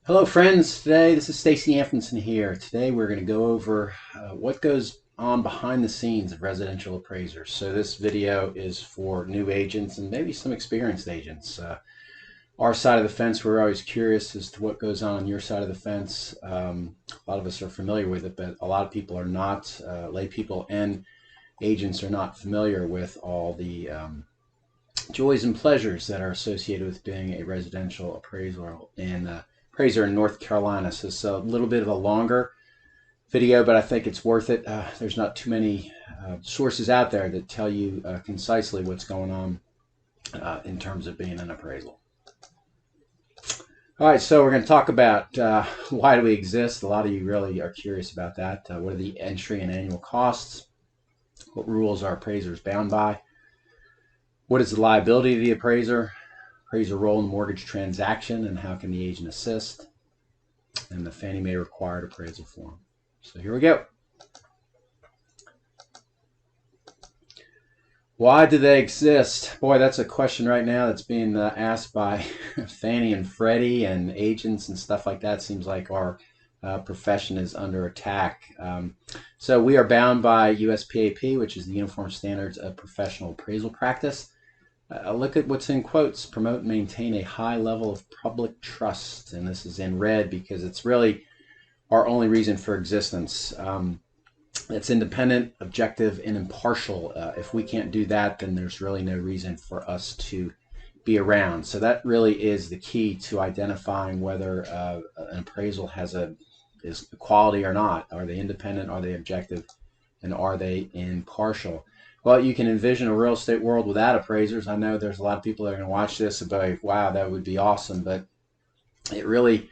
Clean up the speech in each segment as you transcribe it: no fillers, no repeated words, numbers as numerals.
Hello friends, this is Stacy Anfinson here. Today we're going to go over what goes on behind the scenes of residential appraisers. So this video is for new agents and maybe some experienced agents. Our side of the fence, we're always curious as to what goes on your side of the fence. A lot of us are familiar with it, but a lot of people are not. Lay people and agents are not familiar with all the joys and pleasures that are associated with being a residential appraiser in North Carolina. So it's a little bit of a longer video, but I think it's worth it. There's not too many sources out there that tell you concisely what's going on in terms of being an appraisal. All right, so we're going to talk about why do we exist. A lot of you really are curious about that. What are the entry and annual costs? What rules are appraisers bound by? What is the liability of the appraiser role in the mortgage transaction, and how can the agent assist? And the Fannie Mae required appraisal form. So here we go. Why do they exist? Boy, that's a question right now that's being asked by Fannie and Freddie and agents and stuff like that. Seems like our profession is under attack. So we are bound by USPAP, which is the Uniform Standards of Professional Appraisal Practice. Look at what's in quotes: promote and maintain a high level of public trust. And this is in red because it's really our only reason for existence. It's independent, objective, and impartial. If we can't do that, then there's really no reason for us to be around. So that really is the key to identifying whether an appraisal is quality or not. Are they independent? Are they objective? And are they impartial? Well, you can envision a real estate world without appraisers. I know there's a lot of people that are going to watch this and be like, wow, that would be awesome, but it really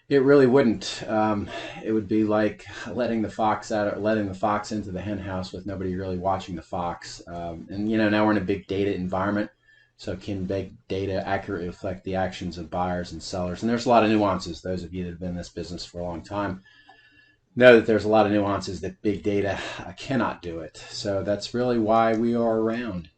wouldn't. It would be like letting the fox into the hen house with nobody really watching the fox. And now we're in a big data environment, so can big data accurately reflect the actions of buyers and sellers? And there's a lot of nuances. Those of you that have been in this business for a long time know that there's a lot of nuances that big data cannot do it. So that's really why we are around.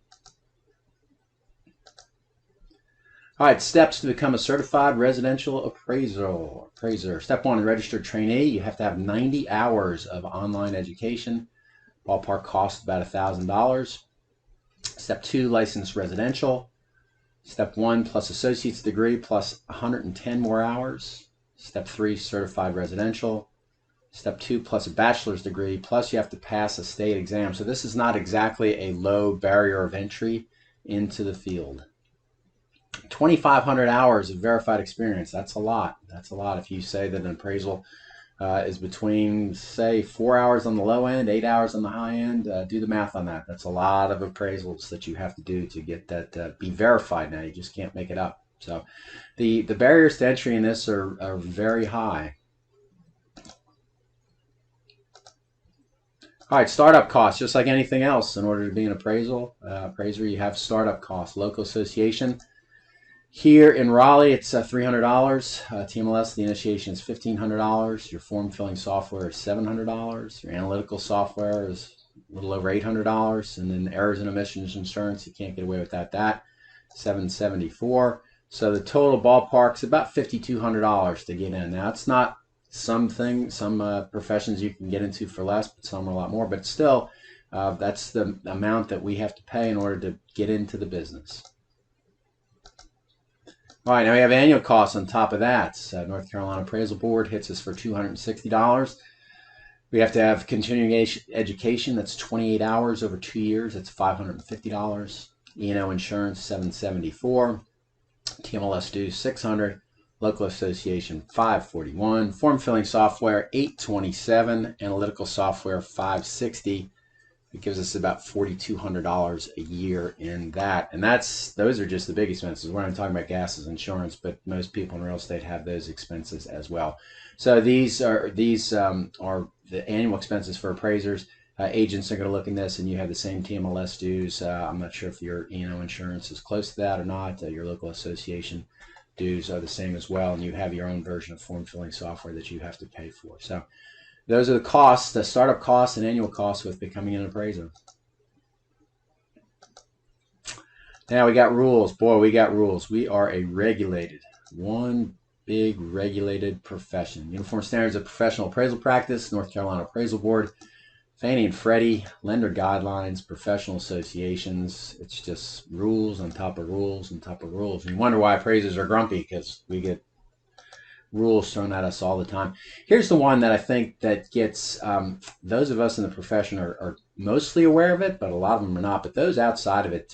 All right, steps to become a certified residential appraiser. Step one, registered trainee. You have to have 90 hours of online education. Ballpark cost about $1,000. Step two, licensed residential. Step one, plus associate's degree plus 110 more hours. Step three, certified residential. Step two, plus a bachelor's degree, plus you have to pass a state exam. So this is not exactly a low barrier of entry into the field. 2,500 hours of verified experience. That's a lot. That's a lot. If you say that an appraisal is between, say, 4 hours on the low end, 8 hours on the high end, do the math on that. That's a lot of appraisals that you have to do to get that be verified now. You just can't make it up. So the barriers to entry in this are very high. All right, startup costs, just like anything else. In order to be an appraiser, you have startup costs. Local association. Here in Raleigh, it's $300. TMLS, the initiation is $1,500. Your form filling software is $700. Your analytical software is a little over $800. And then errors and omissions insurance, you can't get away with that. $774. So the total ballpark's about $5,200 to get in. Now, it's not some professions you can get into for less, but some are a lot more. But still, that's the amount that we have to pay in order to get into the business. All right, now we have annual costs on top of that. North Carolina Appraisal Board hits us for $260. We have to have continuing education. That's 28 hours over 2 years. That's $550. E&O insurance, $774. TMLS dues, $600. Local association, $541. Form filling software, $827. Analytical software, $560. It gives us about $4,200 a year in that. And those are just the big expenses. We're not talking about gas as insurance, but most people in real estate have those expenses as well. So these are the annual expenses for appraisers. Agents are going to look in this, and you have the same TMLS dues. I'm not sure if your insurance is close to that or not. Your local association dues are the same as well, and you have your own version of form filling software that you have to pay for. So those are the costs, the startup costs and annual costs with becoming an appraiser. Now we got rules. Boy, we got rules. We are a regulated, $1 big regulated profession. Uniform Standards of Professional Appraisal Practice, North Carolina Appraisal Board, Fannie and Freddie, lender guidelines, professional associations. It's just rules on top of rules on top of rules. And you wonder why appraisers are grumpy, because we get rules thrown at us all the time. Here's the one that I think that gets those of us in the profession are mostly aware of it, but a lot of them are not. But those outside of it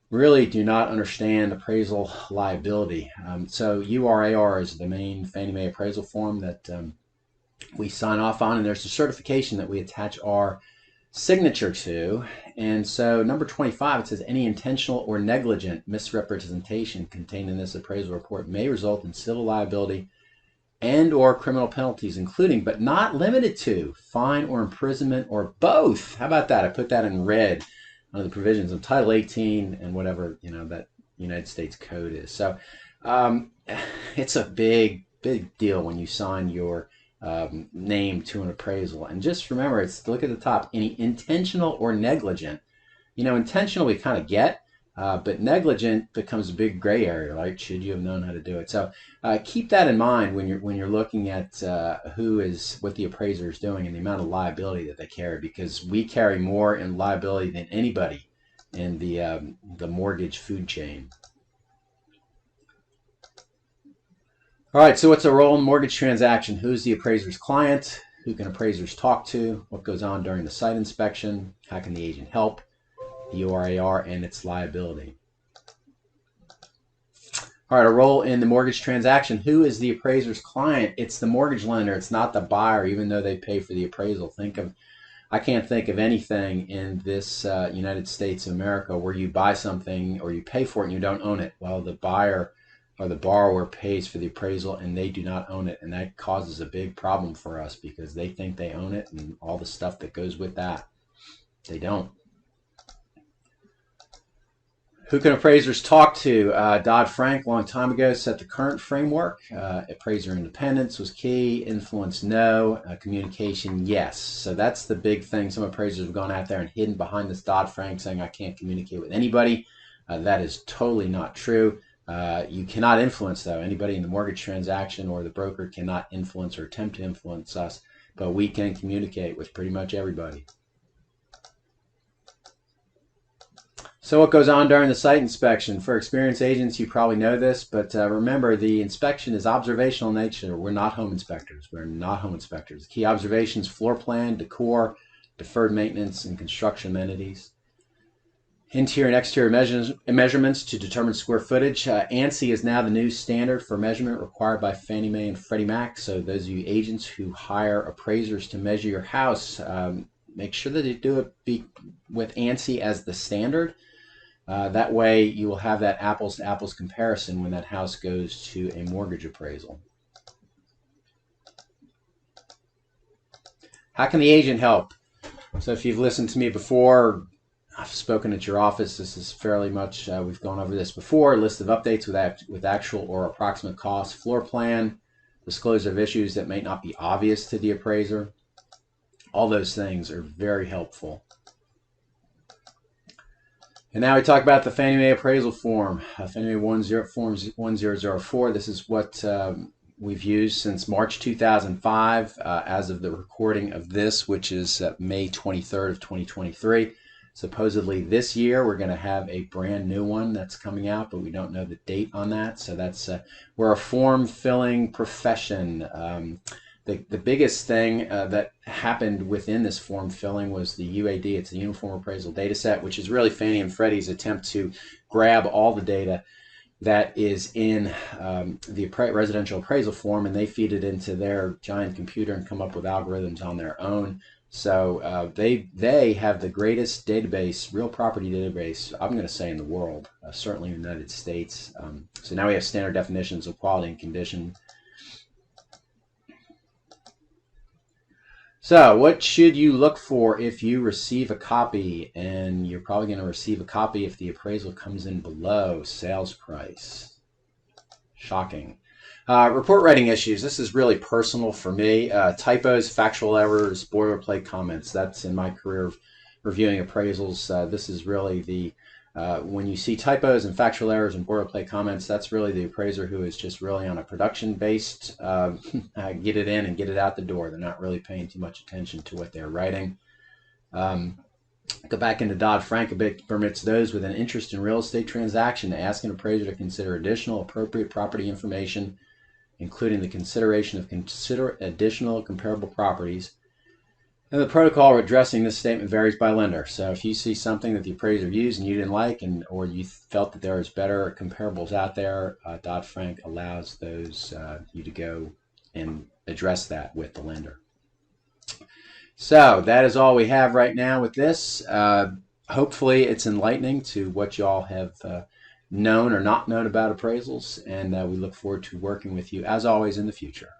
really do not understand appraisal liability. So URAR is the main Fannie Mae appraisal form that we sign off on, and there's a certification that we attach our signature to. And so number 25, it says any intentional or negligent misrepresentation contained in this appraisal report may result in civil liability and or criminal penalties, including but not limited to fine or imprisonment or both. How about that? I put that in red under the provisions of Title 18 and whatever that United States Code is. So it's a big deal when you sign your name to an appraisal. And just remember, look at the top, any intentional or negligent. Intentional we kind of get, but negligent becomes a big gray area, right? Should you have known how to do it? So keep that in mind when you're looking at what the appraiser is doing and the amount of liability that they carry, because we carry more in liability than anybody in the mortgage food chain. All right, so what's a role in mortgage transaction? Who's the appraiser's client? Who can appraisers talk to? What goes on during the site inspection? How can the agent help? The URAR and its liability. All right, a role in the mortgage transaction. Who is the appraiser's client? It's the mortgage lender. It's not the buyer, even though they pay for the appraisal. I can't think of anything in this United States of America where you buy something or you pay for it and you don't own it. Well, the buyer or the borrower pays for the appraisal and they do not own it, and that causes a big problem for us because they think they own it and all the stuff that goes with that. They don't. Who can appraisers talk to? Dodd-Frank, a long time ago, set the current framework. Appraiser independence was key. Influence, no. Communication, yes. So that's the big thing. Some appraisers have gone out there and hidden behind this Dodd-Frank saying, I can't communicate with anybody. That is totally not true. You cannot influence, though. Anybody in the mortgage transaction or the broker cannot influence or attempt to influence us, but we can communicate with pretty much everybody. So what goes on during the site inspection? For experienced agents, you probably know this, but remember, the inspection is observational in nature. We're not home inspectors. We're not home inspectors. Key observations: floor plan, decor, deferred maintenance, and construction amenities. Interior and exterior measurements to determine square footage. ANSI is now the new standard for measurement required by Fannie Mae and Freddie Mac. So those of you agents who hire appraisers to measure your house, make sure that you do it with ANSI as the standard. That way you will have that apples to apples comparison when that house goes to a mortgage appraisal. How can the agent help? So if you've listened to me before, I've spoken at your office, this is fairly much, we've gone over this before, a list of updates with actual or approximate costs, floor plan, disclosure of issues that may not be obvious to the appraiser. All those things are very helpful. And now we talk about the Fannie Mae appraisal form, Fannie Mae Form 1004. This is what we've used since March 2005 as of the recording of this, which is May 23rd of 2023. Supposedly this year we're going to have a brand new one that's coming out, but we don't know the date on that. So that's we're a form filling profession. The biggest thing that happened within this form filling was the UAD. It's the Uniform Appraisal Data Set, which is really Fannie and Freddie's attempt to grab all the data that is in the residential appraisal form, and they feed it into their giant computer and come up with algorithms on their own. So they have the greatest database, real property database, I'm going to say, in the world, certainly in the United States. So now we have standard definitions of quality and condition. So what should you look for if you receive a copy? And you're probably going to receive a copy if the appraisal comes in below sales price. Shocking. Report writing issues. This is really personal for me. Typos, factual errors, boilerplate comments. That's in my career of reviewing appraisals. This is really the When you see typos and factual errors and boilerplate comments, that's really the appraiser who is just really on a production-based get it in and get it out the door. They're not really paying too much attention to what they're writing. Go back into Dodd-Frank a bit, permits those with an interest in real estate transaction to ask an appraiser to consider additional appropriate property information, including the consideration of additional comparable properties. And the protocol addressing this statement varies by lender. So if you see something that the appraiser used and you didn't like, or you felt that there is better comparables out there, Dodd-Frank allows those you to go and address that with the lender. So that is all we have right now with this. Hopefully it's enlightening to what y'all have known or not known about appraisals, and we look forward to working with you as always in the future.